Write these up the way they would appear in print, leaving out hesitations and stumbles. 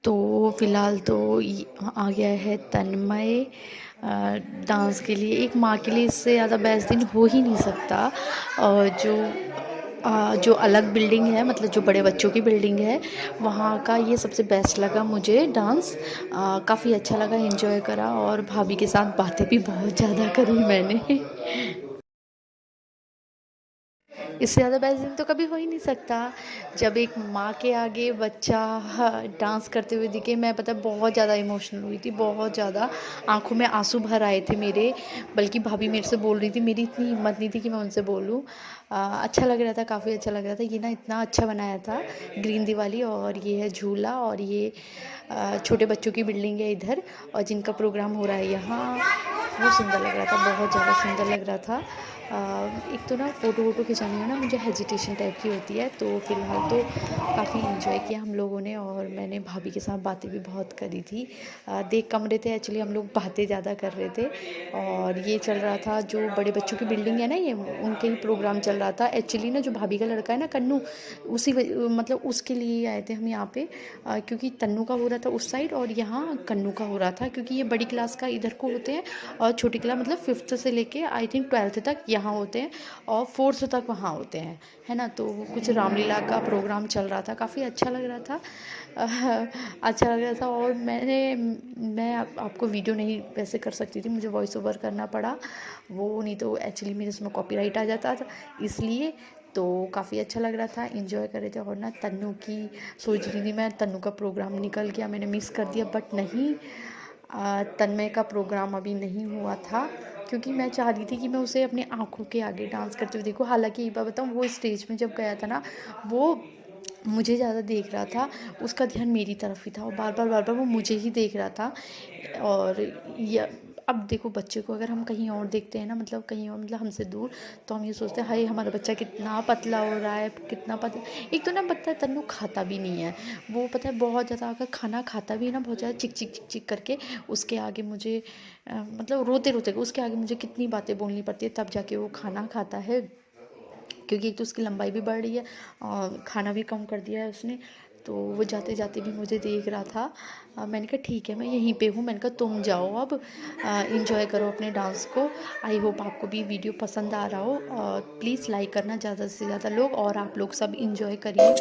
तो फ़िलहाल तो आ गया है तन्मय डांस के लिए। एक माँ के लिए इससे ज़्यादा बेस्ट दिन हो ही नहीं सकता। जो अलग बिल्डिंग है, मतलब जो बड़े बच्चों की बिल्डिंग है, वहाँ का ये सबसे बेस्ट लगा मुझे डांस। काफ़ी अच्छा लगा, एंजॉय करा और भाभी के साथ बातें भी बहुत ज़्यादा करी मैंने। इससे ज़्यादा बेस्ट दिन तो कभी हो ही नहीं सकता। जब एक माँ के आगे बच्चा डांस करते हुए दिखे, मैं पता है बहुत ज़्यादा इमोशनल हुई थी, बहुत ज़्यादा। आंखों में आंसू भर आए थे मेरे। बल्कि भाभी मेरे से बोल रही थी, मेरी इतनी हिम्मत नहीं थी कि मैं उनसे बोलूँ। अच्छा लग रहा था, काफ़ी अच्छा लग रहा था। ये ना इतना अच्छा बनाया था, ग्रीन दिवाली, और ये है झूला, और ये छोटे बच्चों की बिल्डिंग है इधर, और जिनका प्रोग्राम हो रहा है यहाँ। बहुत सुंदर लग रहा था, बहुत ज़्यादा सुंदर लग रहा था। एक तो ना फ़ोटो वोटो खिंचाने में ना मुझे हेजिटेशन टाइप की होती है, तो फ़िलहाल तो काफ़ी इन्जॉय किया हम लोगों ने, और मैंने भाभी के साथ बातें भी बहुत करी थी। देख कम रहे थे एक्चुअली, हम लोग बातें ज़्यादा कर रहे थे। और ये चल रहा था, जो बड़े बच्चों की बिल्डिंग है ना, ये उनके ही प्रोग्राम चल रहा था एक्चुअली ना। जो भाभी का लड़का है ना, कन्नू, मतलब उसके लिए ही आए थे हम यहाँ पे। क्योंकि तन्नू का हो रहा था उस साइड, और यहाँ कन्नू का हो रहा था, क्योंकि ये बड़ी क्लास का इधर को होते हैं, और छोटी क्लास मतलब फिफ्थ से लेके आई थिंक 12th तक यहाँ होते हैं, और 4th तक वहाँ होते हैं, है ना। तो कुछ रामलीला का प्रोग्राम चल रहा था, काफ़ी अच्छा लग रहा था। अच्छा लग रहा था। और मैं आपको वीडियो नहीं वैसे कर सकती थी, मुझे वॉइस ओवर करना पड़ा। वो नहीं तो एक्चुअली मेरे उसमें कॉपीराइट आ जाता था, इसलिए। तो काफ़ी अच्छा लग रहा था, इंजॉय कर रहे थे। और ना तन्नू की सोच रही थी मैं, तन्नू का प्रोग्राम निकल गया, मैंने मिस कर दिया, बट नहीं। तन्मय का प्रोग्राम अभी नहीं हुआ था, क्योंकि मैं चाह रही थी कि मैं उसे अपनी आँखों के आगे डांस करते हुए देखूँ। हालाँकि एक बात बताऊँ, वो स्टेज में जब गया था ना, वो मुझे ज़्यादा देख रहा था, उसका ध्यान मेरी तरफ ही था, और बार-बार वो मुझे ही देख रहा था। और य अब देखो, बच्चे को अगर हम कहीं और देखते हैं ना, मतलब कहीं और, मतलब हमसे दूर, तो हम ये सोचते हैं, हाय हमारा बच्चा कितना पतला हो रहा है, कितना पतला। एक तो ना पता है, तन्नू खाता भी नहीं है। वो पता है बहुत ज़्यादा, अगर खाना खाता भी है ना, बहुत ज़्यादा चिक चिक चिक चिक करके, उसके आगे मुझे मतलब रोते रोते उसके आगे मुझे कितनी बातें बोलनी पड़ती है, तब जाके वो खाना खाता है। क्योंकि एक तो उसकी लंबाई भी बढ़ रही है, और खाना भी कम कर दिया है उसने। तो वो जाते जाते भी मुझे देख रहा था। मैंने कहा ठीक है, मैं यहीं पे हूँ। मैंने कहा तुम जाओ अब, इंजॉय करो अपने डांस को। आई होप आपको भी वीडियो पसंद आ रहा हो, और प्लीज़ लाइक करना ज़्यादा से ज़्यादा लोग, और आप लोग सब इंजॉय करिए।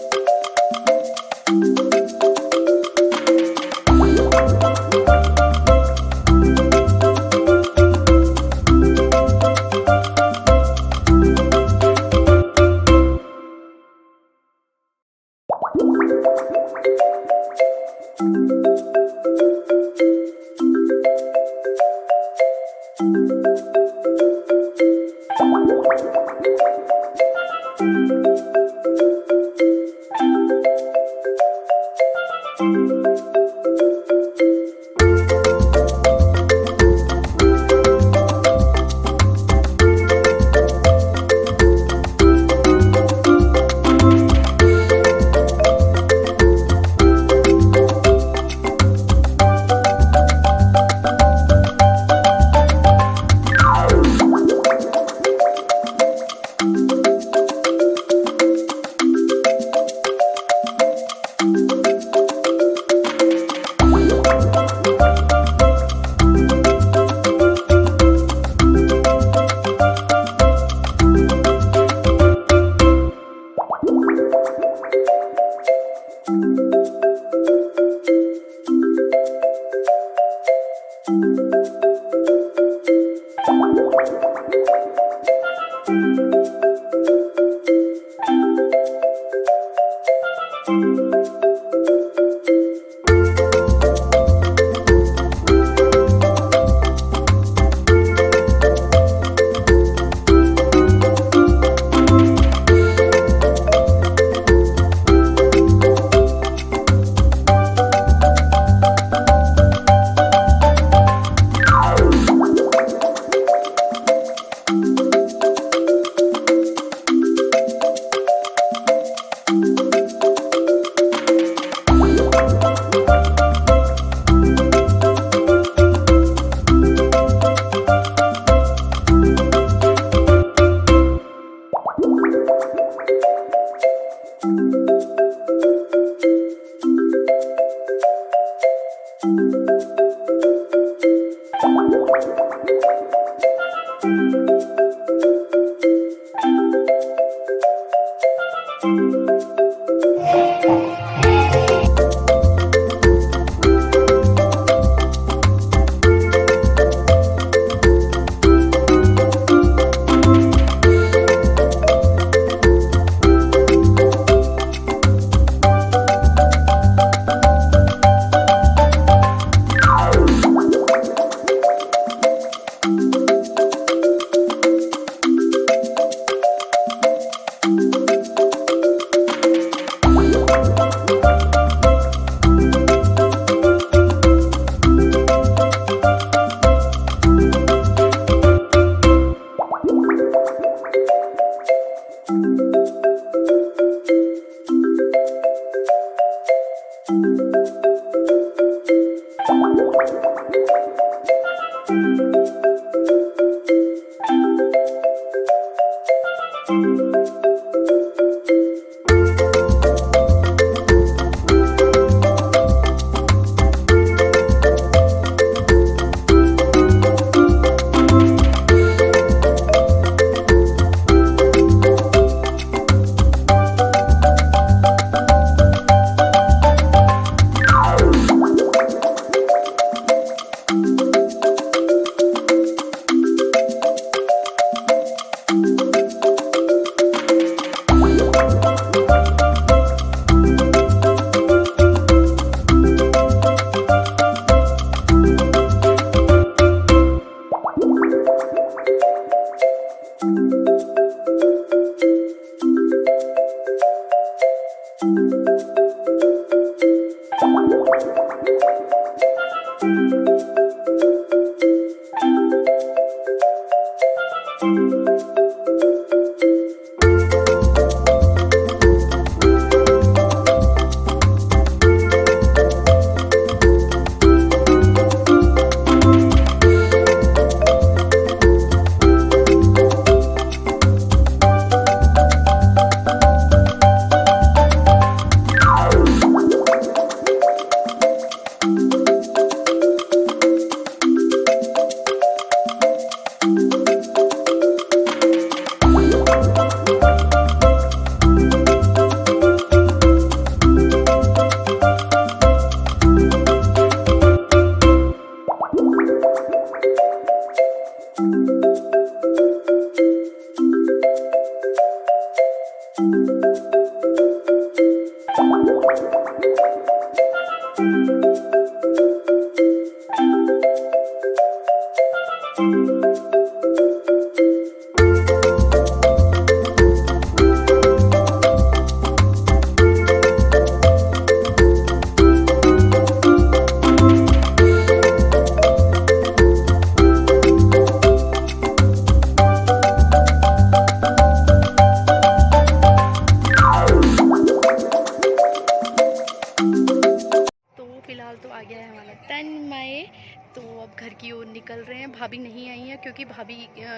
तो अब घर की ओर निकल रहे हैं। भाभी नहीं आई हैं क्योंकि भाभी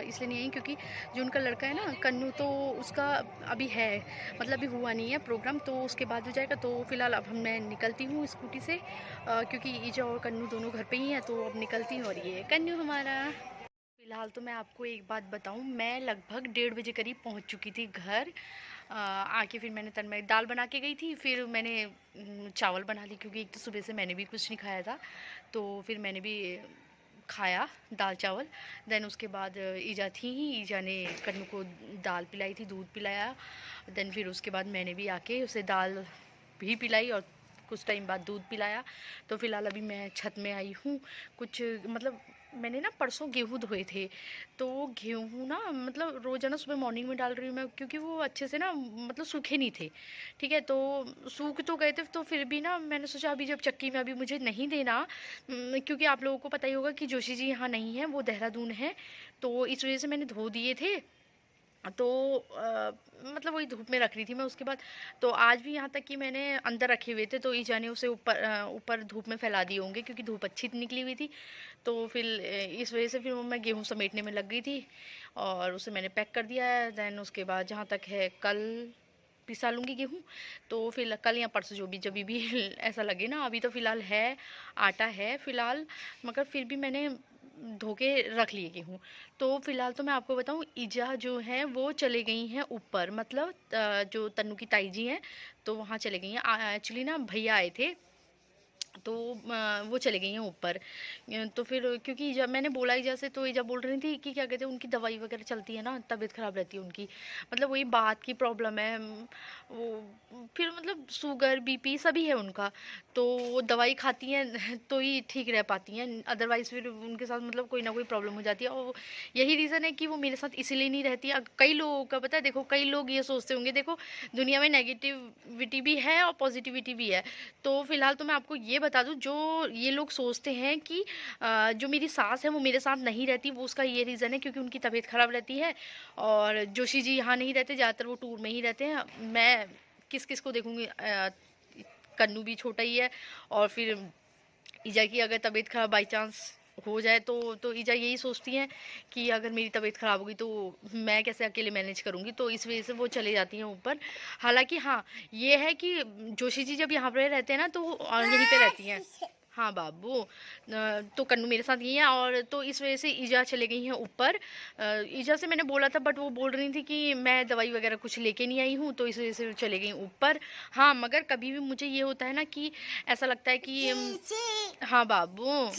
इसलिए नहीं आई क्योंकि जो उनका लड़का है ना कन्नू, तो उसका अभी है, मतलब अभी हुआ नहीं है प्रोग्राम, तो उसके बाद हो जाएगा। तो फिलहाल अब मैं निकलती हूँ स्कूटी से, क्योंकि ईजा और कन्नू दोनों घर पे ही हैं, तो अब निकलती हूँ। और ये कन्नू हमारा। फिलहाल तो मैं आपको एक बात बताऊं, मैं लगभग 1:30 करीब पहुंच चुकी थी घर। आके फिर मैंने तन्मय दाल बना के गई थी, फिर मैंने चावल बना ली, क्योंकि एक तो सुबह से मैंने भी कुछ नहीं खाया था, तो फिर मैंने भी खाया दाल चावल। देन उसके बाद ईजा थी ही, ईजा ने कन्नू को दाल पिलाई थी, दूध पिलाया। देन फिर उसके बाद मैंने भी आके उसे दाल भी पिलाई और कुछ टाइम बाद दूध पिलाया। तो फिलहाल अभी मैं छत में आई हूँ। कुछ मतलब मैंने ना परसों गेहूँ धोए थे, तो गेहूँ ना मतलब रोज़ाना सुबह मॉर्निंग में डाल रही हूँ मैं, क्योंकि वो अच्छे से ना मतलब सूखे नहीं थे। ठीक है, तो सूख तो गए थे, तो फिर भी ना मैंने सोचा अभी जब चक्की में अभी मुझे नहीं देना, क्योंकि आप लोगों को पता ही होगा कि जोशी जी यहाँ नहीं है, वो देहरादून है, तो इस वजह से मैंने धो दिए थे। तो मतलब वही धूप में रख रही थी मैं। उसके बाद तो आज भी यहाँ तक कि मैंने अंदर रखे हुए थे, तो ईजा ने उसे ऊपर ऊपर धूप में फैला दिए होंगे, क्योंकि धूप अच्छी निकली हुई थी। तो फिर इस वजह से फिर वो मैं गेहूँ समेटने में लग गई थी और उसे मैंने पैक कर दिया है। दैन उसके बाद जहाँ तक है, कल पिसा लूँगी गेहूँ, तो फिर कल या परसों जो भी जब भी ऐसा लगे ना। अभी तो फ़िलहाल है, आटा है फ़िलहाल, मगर फिर भी मैंने धो के रख लिए गेहूँ। तो फ़िलहाल तो मैं आपको बताऊँ, ईजा जो है वो चले गई हैं ऊपर, मतलब जो तन्नू की ताई जी हैं तो वहाँ चले गई हैं। एक्चुअली ना भैया आए थे तो वो चले गई हैं ऊपर। तो फिर क्योंकि जब मैंने बोला ईजा से, तो ईजा बोल रही थी कि क्या कहते हैं, उनकी दवाई वगैरह चलती है ना, तबीयत ख़राब रहती है उनकी, मतलब वही बात की प्रॉब्लम है। वो फिर मतलब शुगर बीपी सभी है उनका, तो वो दवाई खाती हैं तो ही ठीक रह पाती हैं, अदरवाइज़ फिर उनके साथ मतलब कोई ना कोई प्रॉब्लम हो जाती है। और यही रीज़न है कि वो मेरे साथ इसीलिए नहीं रहती है। कई लोगों का पता है, देखो कई लोग ये सोचते होंगे, देखो दुनिया में नेगेटिविटी भी है और पॉजिटिविटी भी है। तो फिलहाल तो मैं आपको ये बता दूं, जो ये लोग सोचते हैं कि जो मेरी सास है वो मेरे साथ नहीं रहती, वो उसका ये रीज़न है क्योंकि उनकी तबीयत ख़राब रहती है। और जोशी जी यहाँ नहीं रहते, ज़्यादातर वो टूर में ही रहते हैं। मैं किस किस को देखूँगी, कन्नू भी छोटा ही है, और फिर ईजा की अगर तबीयत ख़राब बाई चांस हो जाए तो ईजा यही सोचती हैं कि अगर मेरी तबीयत ख़राब होगी तो मैं कैसे अकेले मैनेज करूँगी, तो इस वजह से वो चले जाती हैं ऊपर। हालांकि हाँ, ये है कि जोशी जी जब यहाँ पे रहते हैं ना तो यहीं पे रहती हैं। हाँ बाबू, तो कन्नू मेरे साथ यही है, और तो इस वजह से ईजा चले गई हैं ऊपर। ईजा से मैंने बोला था, बट वो बोल रही थी कि मैं दवाई वगैरह कुछ लेके नहीं आई हूँ, तो इस वजह से वो चले गई ऊपर। हाँ, मगर कभी भी मुझे ये होता है ना कि ऐसा लगता है कि हाँ बाबू,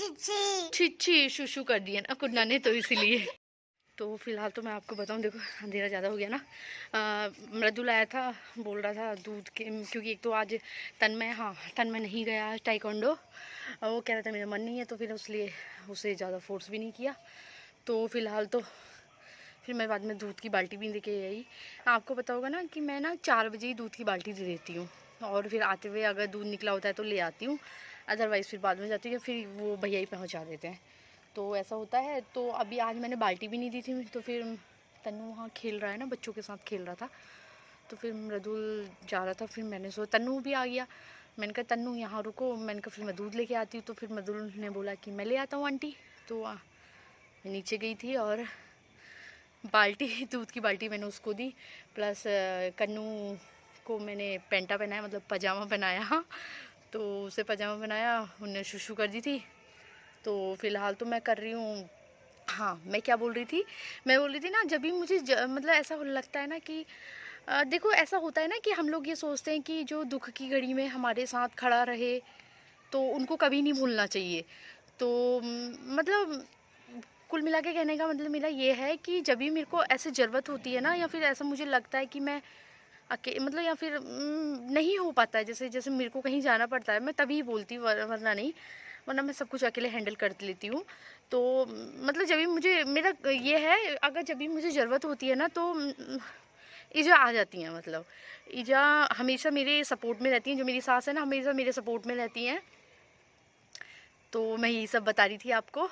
छिछी शूशू कर दिया ना कुन्ना ने, तो इसीलिए। तो फिलहाल तो मैं आपको बताऊं, देखो अंधेरा ज़्यादा हो गया ना। मृदुल आया था, बोल रहा था दूध के, क्योंकि एक तो आज तन्मय, हाँ तन्मय नहीं गया आज टाइकोंडो, वो कह रहा था मेरा मन नहीं है, तो फिर उसलिए उसे ज़्यादा फोर्स भी नहीं किया। तो फिलहाल तो फिर मैं बाद में दूध की बाल्टी भी लेके आई। आपको पता होगा ना कि मैं ना 4 बजे ही दूध की बाल्टी दे देती हूँ, और फिर आते हुए अगर दूध निकला होता है तो ले आती हूँ, अदरवाइज़ फिर बाद में जाती हूँ, फिर वो भैया ही पहुँचा देते हैं, तो ऐसा होता है। तो अभी आज मैंने बाल्टी भी नहीं दी थी, तो फिर तन्नू वहाँ खेल रहा है ना, बच्चों के साथ खेल रहा था, तो फिर मृदुल जा रहा था, फिर मैंने तन्नू भी आ गया। मैंने कहा तन्नू यहाँ रुको, मैंने कहा फिर मैं दूध लेके आती हूँ, तो फिर मृदुल ने बोला कि मैं ले आता हूँ आंटी। तो मैं नीचे गई थी और बाल्टी दूध की बाल्टी मैंने उसको दी, प्लस कन्नू को मैंने पेंटा पहनाया, मतलब पजामा पहनाया, तो उसे पजामा पहनाया, उन्हें शुशु कर दी थी। तो फिलहाल तो मैं कर रही हूँ। हाँ, मैं क्या बोल रही थी, मैं बोल रही थी ना, जब भी मुझे मतलब ऐसा लगता है ना कि देखो ऐसा होता है ना कि हम लोग ये सोचते हैं कि जो दुख की घड़ी में हमारे साथ खड़ा रहे तो उनको कभी नहीं भूलना चाहिए। तो मतलब कुल मिला के कहने का मतलब मेरा ये है कि जब भी मेरे को ऐसे ज़रूरत होती है ना, या फिर ऐसा मुझे लगता है कि मैं मतलब, या फिर नहीं हो पाता है, जैसे जैसे मेरे को कहीं जाना पड़ता है, मैं तभी बोलती हूँ, वरना नहीं, वरना मैं सब कुछ अकेले हैंडल कर लेती हूँ। तो मतलब जब भी मुझे मेरा ये है, अगर जब भी मुझे ज़रूरत होती है ना तो ईजा आ जाती हैं, मतलब ईजा हमेशा मेरे सपोर्ट में रहती हैं, जो मेरी सास है ना हमेशा मेरे सपोर्ट में रहती हैं। तो मैं यही सब बता रही थी आपको।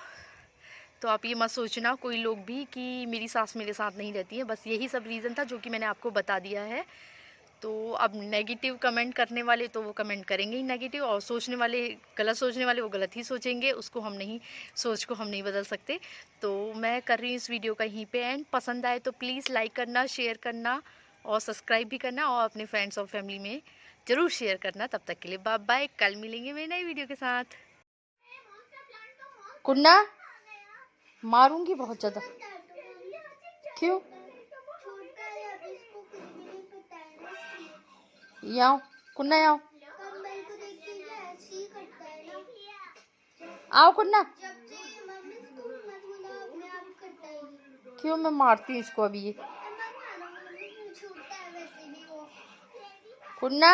तो आप ये मत सोचना कोई लोग भी कि मेरी सास मेरे साथ नहीं रहती है, बस यही सब रीज़न था जो कि मैंने आपको बता दिया है। तो अब नेगेटिव कमेंट करने वाले तो वो कमेंट करेंगे ही नेगेटिव, और सोचने वाले, गलत सोचने वाले वो गलत ही सोचेंगे, उसको हम नहीं, सोच को हम नहीं बदल सकते। तो मैं कर रही हूँ इस वीडियो का यहीं पे एंड। पसंद आए तो प्लीज़ लाइक करना, शेयर करना और सब्सक्राइब भी करना, और अपने फ्रेंड्स और फैमिली में ज़रूर शेयर करना। तब तक के लिए बाय बाय, कल मिलेंगे मेरी नई वीडियो के साथ। कुन्ना मारूंगी बहुत ज़्यादा, क्यों? यहाँ कुन्ना, आओ आओ कुन्ना, क्यों? मैं मारती हूँ इसको अभी। ये कुन्ना